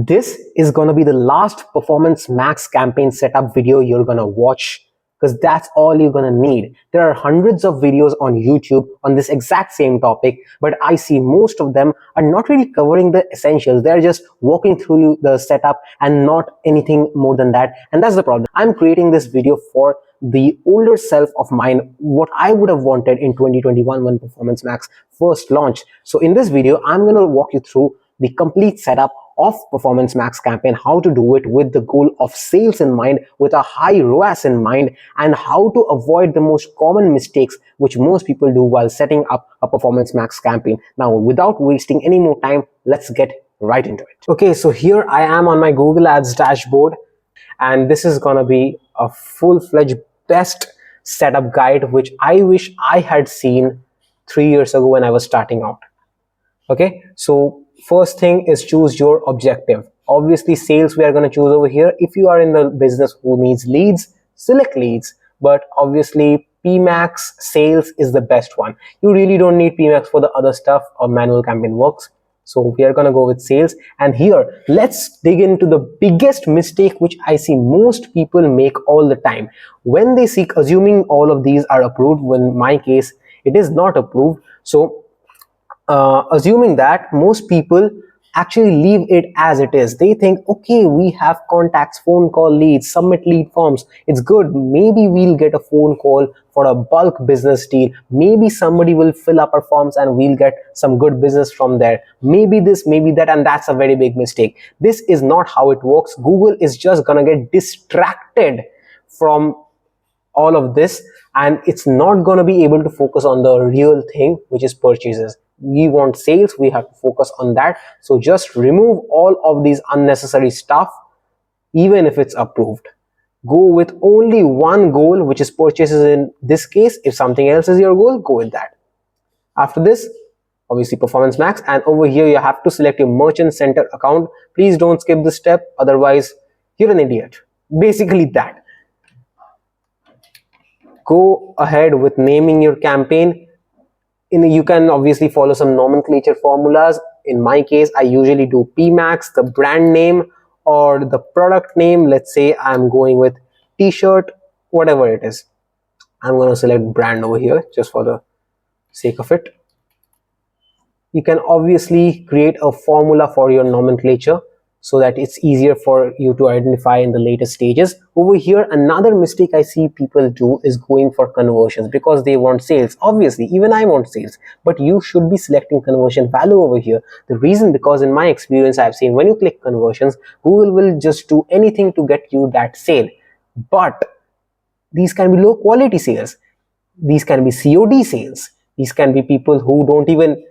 This is going to be the last Performance Max campaign setup video you're going to watch, because that's all you're going to need. There are hundreds of videos on YouTube on this exact same topic, but I see most of them are not really covering the essentials. They're just walking through the setup and not anything more than that. And that's the problem. I'm creating this video for the older self of mine, what I would have wanted in 2021 when Performance Max first launched. So in this video, I'm going to walk you through the complete setup of Performance Max campaign, how to do it with the goal of sales in mind, with a high ROAS in mind, and how to avoid the most common mistakes which most people do while setting up a Performance Max campaign. Now, without wasting any more time, let's get right into it. Okay, so here I am on my Google Ads dashboard, and this is gonna be a full-fledged best setup guide which I wish I had seen 3 years ago when I was starting out. Okay, so first thing is choose your objective. Obviously sales we are going to choose over here. If you are in the business who needs leads, select leads, but obviously PMax sales is the best one. You really don't need PMax for the other stuff, or manual campaign works. So we are going to go with sales. And here let's dig into the biggest mistake which I see most people make all the time when they seek, assuming all of these are approved. When in my case it is not approved, so assuming that most people actually leave it as it is. They think, okay, we have contacts, phone call leads, submit lead forms, it's good, maybe we'll get a phone call for a bulk business deal, maybe somebody will fill up our forms and we'll get some good business from there, maybe this, maybe that. And that's a very big mistake. This is not how it works. Google is just gonna get distracted from all of this, and it's not going to be able to focus on the real thing, which is purchases. We want sales, we have to focus on that. So just remove all of these unnecessary stuff, even if it's approved. Go with only one goal, which is purchases in this case. If something else is your goal, go with that. After this, obviously Performance Max, and over here you have to select your merchant center account. Please don't skip this step, otherwise you're an idiot. Basically that. Go ahead with naming your campaign. You can obviously follow some nomenclature formulas. In my case, I usually do PMax, the brand name, or the product name. Let's say I'm going with t-shirt, whatever it is. I'm going to select brand over here just for the sake of it. You can obviously create a formula for your nomenclature so that it's easier for you to identify in the later stages. Over here, another mistake I see people do is going for conversions because they want sales. Obviously, even I want sales, but you should be selecting conversion value over here. The reason, because in my experience, I've seen when you click conversions, Google will just do anything to get you that sale. But these can be low quality sales. These can be COD sales. These can be people who don't even,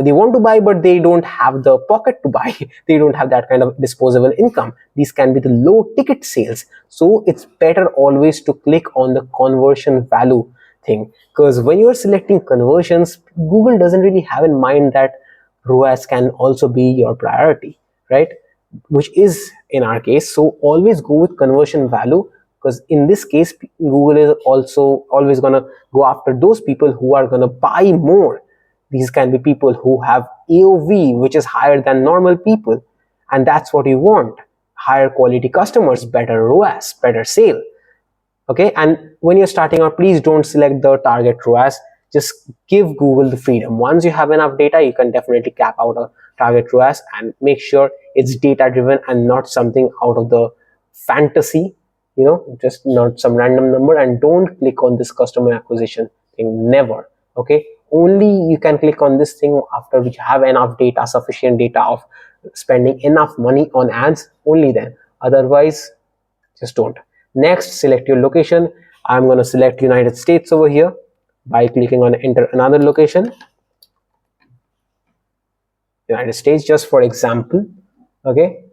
they want to buy, but they don't have the pocket to buy. They don't have that kind of disposable income. These can be the low ticket sales. So it's better always to click on the conversion value thing, because when you're selecting conversions, Google doesn't really have in mind that ROAS can also be your priority, right? Which is in our case. So always go with conversion value, because in this case, Google is also always going to go after those people who are going to buy more. These can be people who have AOV, which is higher than normal people. And that's what you want. Higher quality customers, better ROAS, better sale. Okay, and when you're starting out, please don't select the target ROAS. Just give Google the freedom. Once you have enough data, you can definitely cap out a target ROAS and make sure it's data driven and not something out of the fantasy, just not some random number. And don't click on this customer acquisition thing, never. Okay, only you can click on this thing after you have enough data, sufficient data of spending enough money on ads, only then. Otherwise, just don't. Next, select your location. I'm going to select United States over here by clicking on enter another location. United States, just for example. Okay,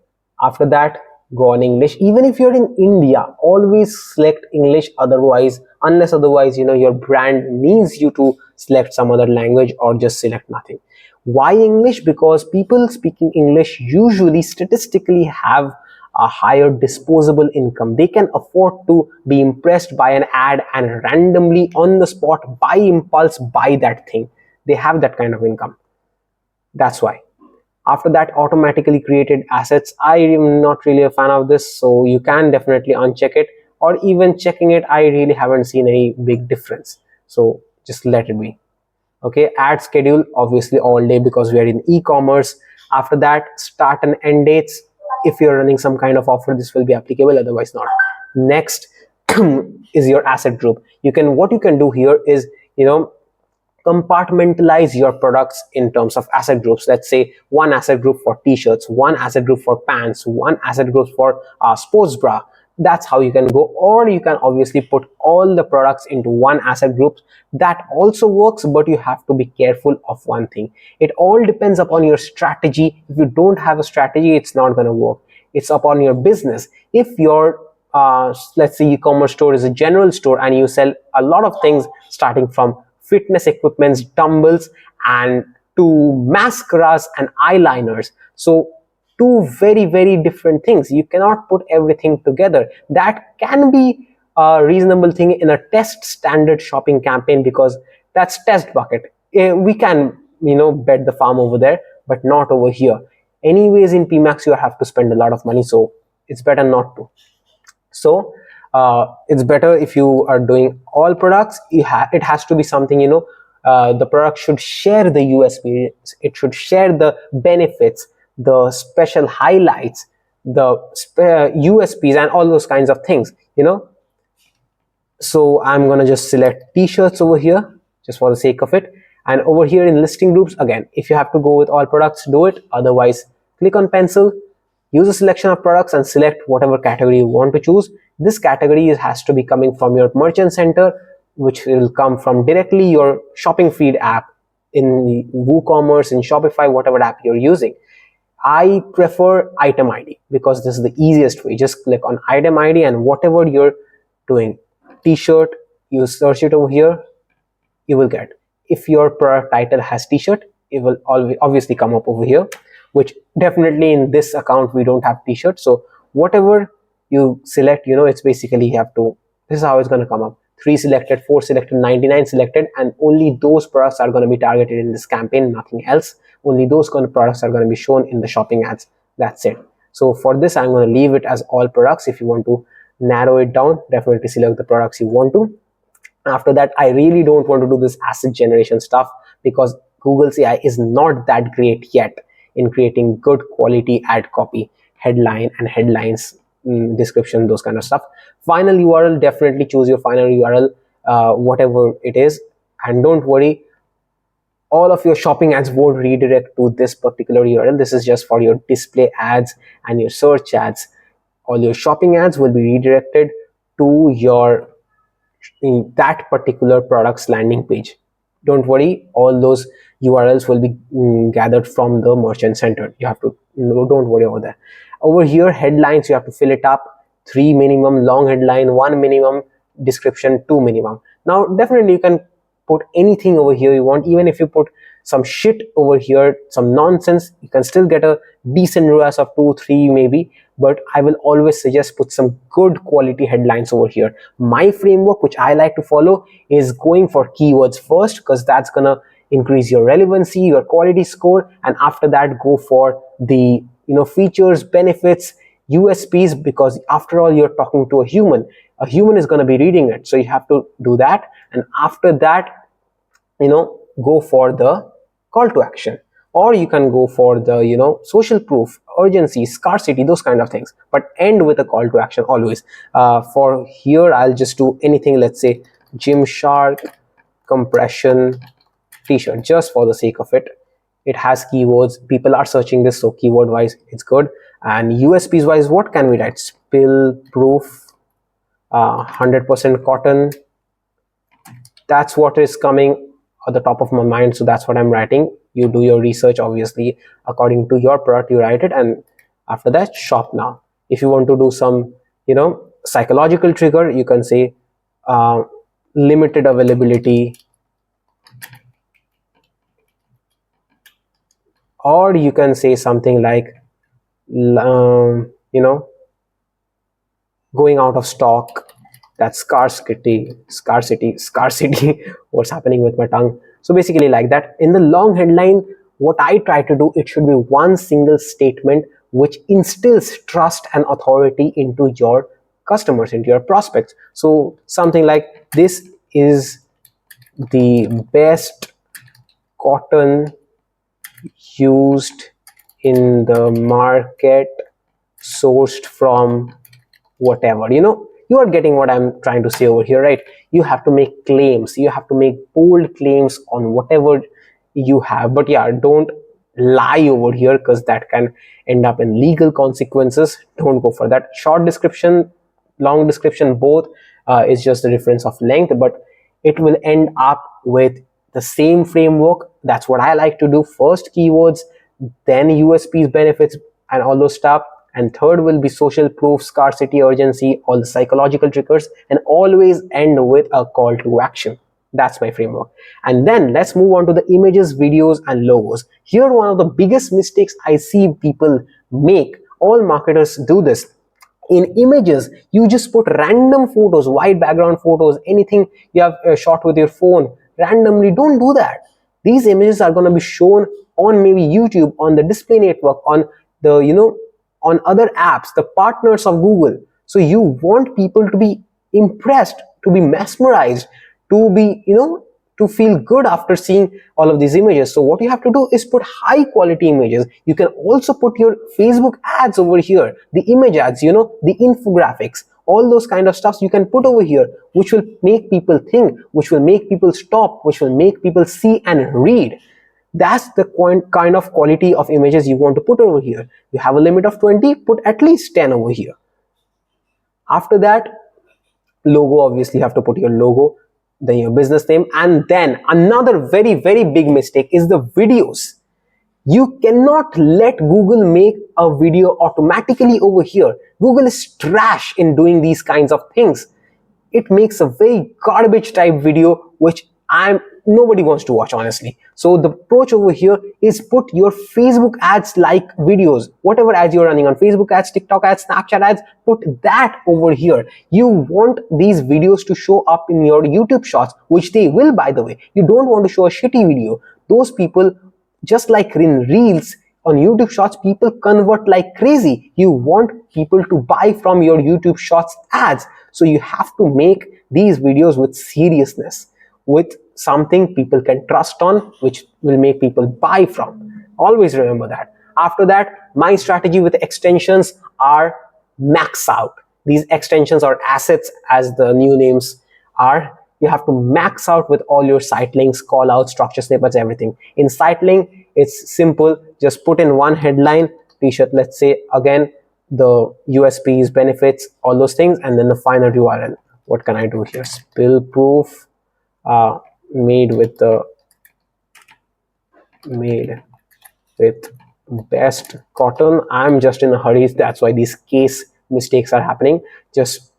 after that, go on English. Even if you're in India, always select English, unless otherwise your brand needs you to select some other language, or just select nothing. Why English? Because people speaking English usually statistically have a higher disposable income. They can afford to be impressed by an ad and randomly on the spot, by impulse, buy that thing. They have that kind of income. That's why. After that, automatically created assets, I am not really a fan of this, so you can definitely uncheck it, or even checking it, I really haven't seen any big difference, so just let it be. Okay, add schedule, obviously all day because we are in e-commerce. After that, start and end dates. If you're running some kind of offer, this will be applicable, otherwise not. Next is your asset group. What you can do here is, you know compartmentalize your products in terms of asset groups. Let's say one asset group for t-shirts, one asset group for pants, one asset group for sports bra. That's how you can go. Or you can obviously put all the products into one asset group. That also works, but you have to be careful of one thing. It all depends upon your strategy. If you don't have a strategy, it's not going to work. It's upon your business. If your let's say e-commerce store is a general store and you sell a lot of things starting from fitness equipments, dumbbells, and to mascaras and eyeliners, so two very very different things, you cannot put everything together. That can be a reasonable thing in a test standard shopping campaign, because that's test bucket. We can bet the farm over there, but not over here. Anyways, in pmax you have to spend a lot of money, so it's better not to. So it's better if you are doing all products, it has to be something, the product should share the usp, it should share the benefits, the special highlights, the usps and all those kinds of things. So I'm gonna just select t-shirts over here just for the sake of it. And over here in listing groups, again, if you have to go with all products, do it. Otherwise, click on pencil, use a selection of products and select whatever category you want to choose. This category has to be coming from your merchant center, which will come from directly your shopping feed app in WooCommerce, in Shopify, whatever app you're using. I prefer item ID because this is the easiest way. Just click on item ID and whatever you're doing, t-shirt, you search it over here, you will get. If your product title has t-shirt, it will obviously come up over here, which definitely in this account we don't have t-shirt. So whatever you select, it's basically you have to, this is how it's going to come up. 3 selected, 4 selected, 99 selected, and only those products are going to be targeted in this campaign, nothing else. Only those kind of products are going to be shown in the shopping ads. That's it. So for this, I'm going to leave it as all products. If you want to narrow it down, definitely select the products you want to. After that, I really don't want to do this asset generation stuff because Google's AI is not that great yet in creating good quality ad copy, headline and headlines, description, those kind of stuff. Final URL, definitely choose your final URL, whatever it is. And don't worry, all of your shopping ads won't redirect to this particular URL. This is just for your display ads and your search ads. All your shopping ads will be redirected to your in that particular product's landing page. Don't worry, all those URLs will be gathered from the merchant center. You have to, don't worry about that. Over here, headlines, you have to fill it up. 3 minimum long headline, 1 minimum description, 2 minimum. Now definitely you can put anything over here you want. Even if you put some shit over here, some nonsense, you can still get a decent ROAS of 2, 3 maybe. But I will always suggest put some good quality headlines over here. My framework, which I like to follow, is going for keywords first, because that's gonna increase your relevancy, your quality score, and after that go for the features, benefits, USPs, because after all you're talking to a human. A human is going to be reading it, so you have to do that. And after that, go for the call to action, or you can go for the social proof, urgency, scarcity, those kind of things, but end with a call to action always. For here I'll just do anything. Let's say Gymshark compression t-shirt, just for the sake of it. It has keywords, people are searching this, so keyword wise it's good. And USPs wise, what can we write? Spill proof, 100% cotton. That's what is coming at the top of my mind, so that's what I'm writing. You do your research, obviously, according to your product, you write it, and after that, shop now. If you want to do some psychological trigger, you can say limited availability, or you can say something like going out of stock. That's scarcity. What's happening with my tongue? So basically like that. In the long headline, what I try to do, it should be one single statement which instills trust and authority into your customers, into your prospects. So something like, this is the best cotton used in the market, sourced from whatever. You are getting what I'm trying to say over here, right? You have to make claims, you have to make bold claims on whatever you have. But yeah, don't lie over here, because that can end up in legal consequences. Don't go for that. Short description, long description, both is just the difference of length, but it will end up with the same framework. That's what I like to do. First keywords, then USPs, benefits, and all those stuff, and third will be social proof, scarcity, urgency, all the psychological triggers, and always end with a call to action. That's my framework. And then let's move on to the images, videos, and logos. Here, one of the biggest mistakes I see people make, all marketers do this. In images, you just put random photos, white background photos, anything you have shot with your phone randomly. Don't do that. These images are going to be shown on maybe YouTube, on the display network, on the on other apps, the partners of Google. So you want people to be impressed, to be mesmerized, to be to feel good after seeing all of these images. So what you have to do is put high quality images. You can also put your Facebook ads over here, the image ads, the infographics, all those kind of stuffs you can put over here, which will make people think, which will make people stop, which will make people see and read. That's the kind of quality of images you want to put over here. You have a limit of 20, put at least 10 over here. After that, logo, obviously you have to put your logo, then your business name. And then another very, very big mistake is the videos. You cannot let Google make a video automatically over here. Google is trash in doing these kinds of things. It makes a very garbage type video, which nobody wants to watch, honestly. So the approach over here is put your Facebook ads like videos, whatever ads you're running on Facebook ads, TikTok ads, Snapchat ads, put that over here. You want these videos to show up in your YouTube shorts, which they will, by the way. You don't want to show a shitty video. Those people, just like in reels on YouTube shorts, people convert like crazy. You want people to buy from your YouTube shorts ads. So you have to make these videos with seriousness, with something people can trust on, which will make people buy from. Always remember that. After that, my strategy with extensions are max out. These extensions or assets, as the new names are, you have to max out with all your site links, call outs, structure snippets, everything. In site link, it's simple. Just put in one headline, t-shirt, let's say, again, the USPs, benefits, all those things, and then the final URL. What can I do here? Spill proof, made with best cotton. I'm just in a hurry, that's why these case mistakes are happening. Just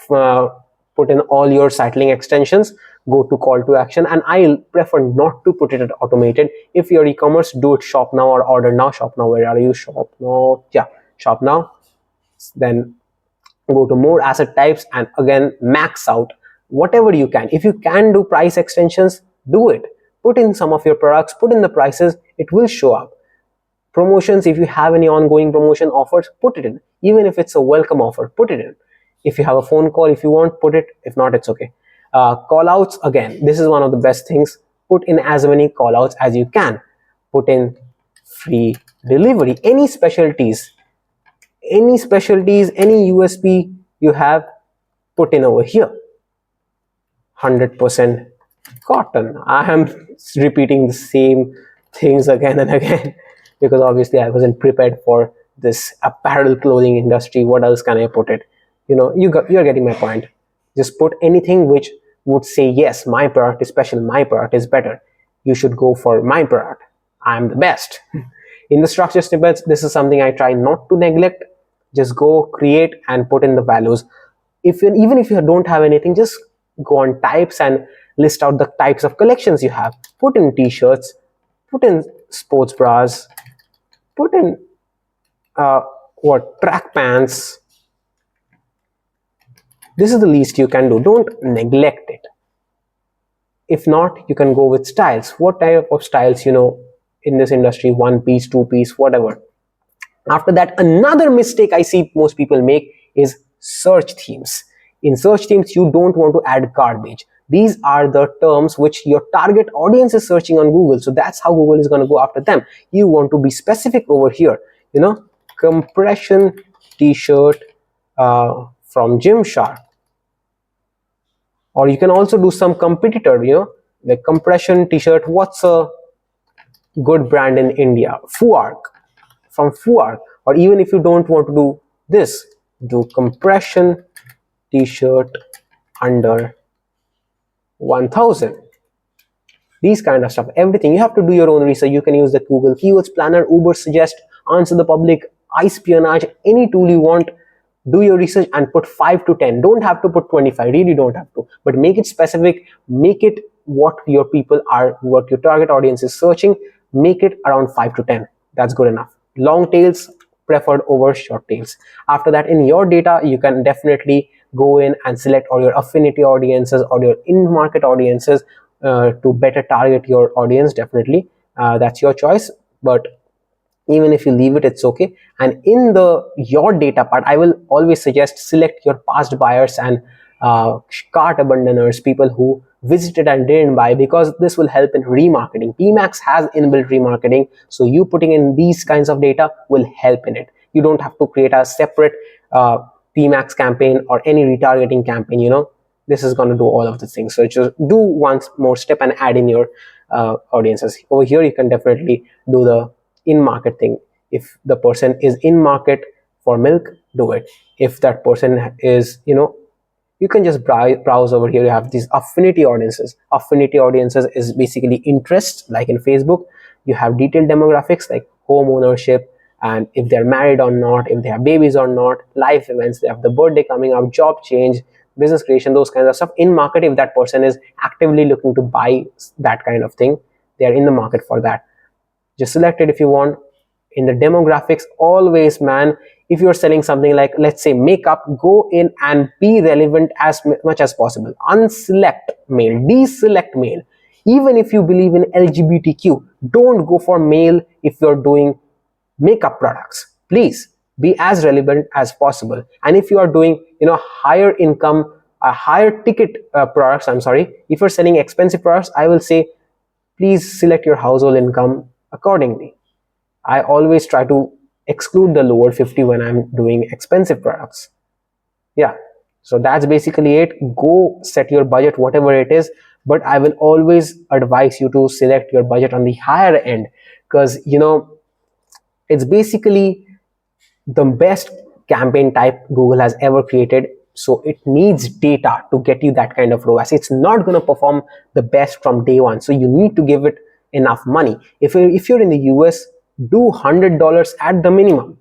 put in all your site link extensions, go to call to action, and I prefer not to put it automated. If you're e-commerce, do it shop now or order now. Shop now, where are you? Shop now, yeah, shop now. Then go to more asset types and again max out whatever you can. If you can do price extensions, do it. Put in some of your products, put in the prices, it will show up. Promotions, if you have any ongoing promotion offers, put it in. Even if it's a welcome offer, put it in. If you have a phone call, if you want, put it. If not, it's okay. Call outs, again, this is one of the best things. Put in as many call outs as you can. Put in free delivery, any specialties, any USP you have, put in over here. 100% cotton. I am repeating the same things again and again because obviously I wasn't prepared for this apparel clothing industry. What else can I put it? You're getting my point. Just put anything which would say, yes, my product is special, my product is better. You should go for my product. I'm the best. In the structure snippets, this is something I try not to neglect. Just go create and put in the values. Even if you don't have anything, just go on types and list out the types of collections you have. Put in t-shirts, put in sports bras, put in track pants. This is the least you can do. Don't neglect it. If not, you can go with styles. What type of styles in this industry, one piece, two piece, whatever. After that, another mistake I see most people make is search themes. In search themes, you don't want to add garbage. These are the terms which your target audience is searching on Google. So that's how Google is going to go after them. You want to be specific over here. Compression t-shirt from Gymshark. Or you can also do some competitor, like compression t-shirt. What's a good brand in India? Fuark, from Fuark. Or even if you don't want to do this, do compression t-shirt under 1000. These kind of stuff, everything you have to do your own research. You can use the Google Keywords Planner, Uber Suggest, Answer the Public, iSpionage, any tool you want. Do your research and put 5 to 10. Don't have to put 25, really don't have to, but make it specific. Make it what your target audience is searching. Make it around 5 to 10. That's good enough. Long tails preferred over short tails. After that, in your data, you can definitely go in and select all your affinity audiences or your in-market audiences to better target your audience. Definitely, that's your choice, but even if you leave it, it's okay. And in your data part, I will always suggest select your past buyers and cart abandoners, people who visited and didn't buy, because this will help in remarketing. PMax has inbuilt remarketing, so you putting in these kinds of data will help in it. You don't have to create a separate PMax campaign or any retargeting campaign. This is going to do all of the things. So just do one more step and add in your audiences. Over here, you can definitely do the in-market thing. If the person is in market for milk, do it. If that person is, you can just browse over here. You have these affinity audiences. Affinity audiences is basically interest, like in Facebook. You have detailed demographics like home ownership, and if they're married or not, if they have babies or not, life events, they have the birthday coming up, job change, business creation, those kinds of stuff. In market, if that person is actively looking to buy that kind of thing, they are in the market for that. Just select it if you want. In the demographics, always, man, if you're selling something like, let's say, makeup, go in and be relevant as much as possible. Unselect male, deselect male. Even if you believe in LGBTQ, don't go for male if you're doing makeup products. Please be as relevant as possible. And if you are doing, higher income, higher ticket products, if you're selling expensive products, I will say, please select your household income accordingly. I always try to exclude the lower 50 when I'm doing expensive products. Yeah, so that's basically it. Go set your budget, whatever it is, but I will always advise you to select your budget on the higher end, because it's basically the best campaign type Google has ever created. So it needs data to get you that kind of ROAS. It's not going to perform the best from day one. So you need to give it enough money. If you're in the US, do $100 at the minimum.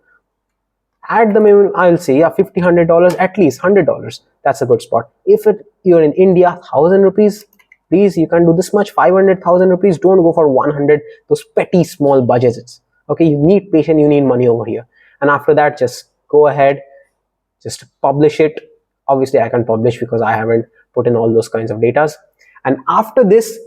At the minimum, I will say, yeah, $50, $100, at least $100. That's a good spot. If you're in India, 1,000 rupees, please, you can do this much. 500,000 rupees. Don't go for 100. Those petty small budgets. Okay, you need patience. You need money over here. And after that, just go ahead, just publish it. Obviously, I can publish because I haven't put in all those kinds of data. And after this,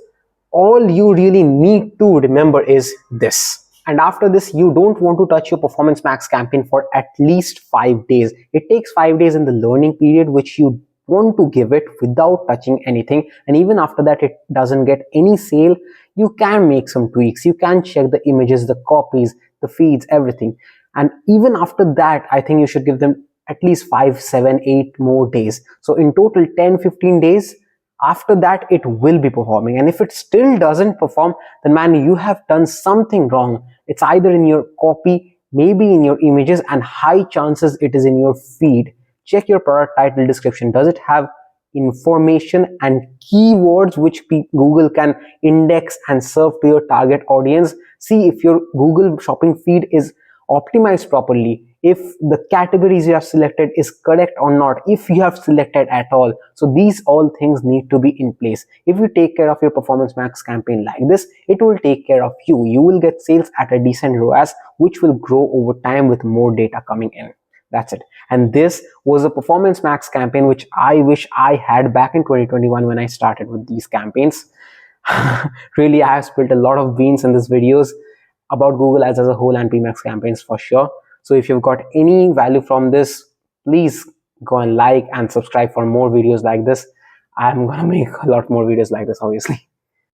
all you really need to remember is this. And after this, you don't want to touch your Performance Max campaign for at least 5 days. It takes 5 days in the learning period, which you want to give it without touching anything. And even after that, it doesn't get any sale. You can make some tweaks. You can check the images, the copies, the feeds, everything. And even after that, I think you should give them at least 5, 7, 8 more days. So in total, 10, 15 days. After that, it will be performing. And if it still doesn't perform, then man, you have done something wrong. It's either in your copy, maybe in your images, and high chances it is in your feed. Check your product title description. Does it have information and keywords which Google can index and serve to your target audience? See if your Google shopping feed is optimized properly, if the categories you have selected is correct or not, if you have selected at all. So these all things need to be in place. If you take care of your Performance Max campaign like this, it will take care of you. You will get sales at a decent ROAS, which will grow over time with more data coming in. That's it. And this was a Performance Max campaign which I wish I had back in 2021 when I started with these campaigns. Really, I have spilled a lot of beans in these videos, about Google Ads as a whole and PMAX campaigns for sure. So if you've got any value from this, please go and like and subscribe for more videos like this. I'm gonna make a lot more videos like this, obviously.